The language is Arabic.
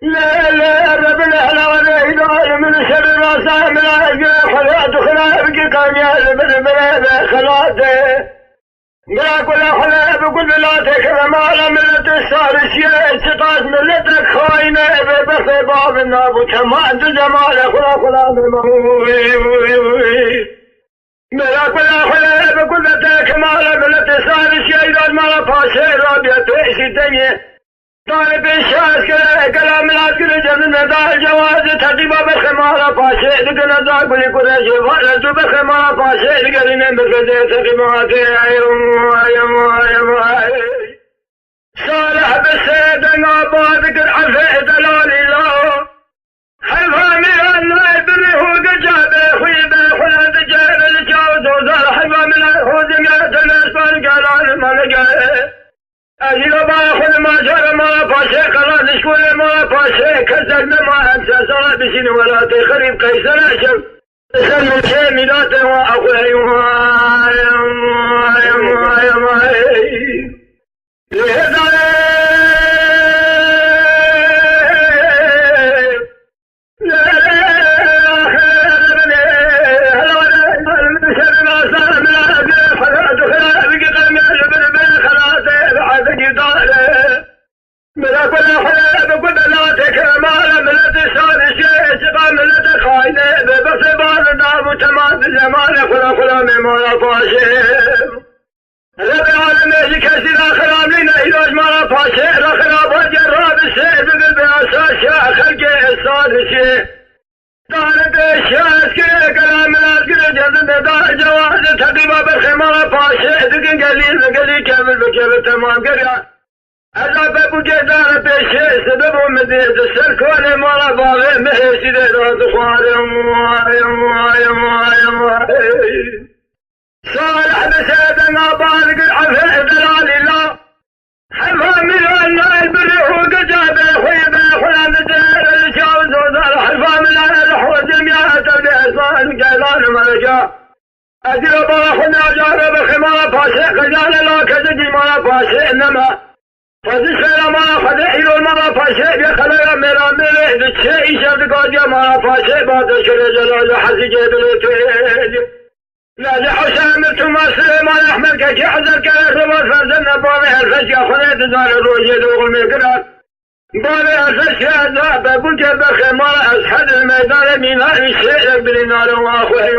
لا لا ربنا لا ولا من شر راسه من اجل خلاص خلاص كان يا من خلاص قال كل حلا بقول لا تكرم على ملة السارسية استطاعت ملتك خاينة بس باب النابو كما انت جمال خلا ملا كل حلا بقول لا تكرم على ملة السارسية إذا ما فاشي رابية تعيشي الدنيا طالب الشاس كلام العسكري جنن دار جواز تقيبا بخمارة فاشي لقنا ذاك ولي كراشي فالتو بخمارة فاشي لقرين بكذي تقيباتي صالح بالسيد عبادك العفي دلال الله حفامي الله بره قجابه خيبه خلد جير الجاوز وزال حفامي الله جميعة الاسبان قالان ملقائه أجل باخذ ما جرى ما فاشي خلاص شكول ما فاشي كسرنا ما أنسى صلاة بسين ولا تخريب قيسر أشم سلم شيء ميلاته وأقول ملا كل حلا بقول لا تكرم على ملة السادسية سبا ملة خاينة بس بار دام تمام زمان خلا من مولا فاشم رب العالمين كثير خرام لنا إلاج مولا فاشم خراب جراب السيد بقل بأساس خلق السادسية دارت الشاس كلام الأسكر جزن دار جواز تقيبا بالخمارة فاشم دقن قليل كامل بكيب تمام قريان أذا بوجدار بشيء سبب مديد السركون مرة باغي مهيسي ديرات خوارم صالح بسيدنا بالق العفي دلال الله حفامي لأنه البر وقجابه خيبه خلان دير الجاوز وزال حفامي لأنه الحوز مياه بإحسان قيلان ملجا أجل باخنا جارب خمار فاشي قجال لا كذجي مرة فاشي إنما فزيشنا ما خدعيلو المرا فاشي بخلايا ميرامي دتشي شد قاجا ما فاشي بعد شر جلال حسي جبلتي لا حسام ثم سليمان احمد كي حزر كان ربط فرزنا بابي الفشي خليت دار الروجي دوغ المقرار بابي الفشي هذا بقول جبخي مرا اسحد الميدان ميناء الشيء بلنار واخوي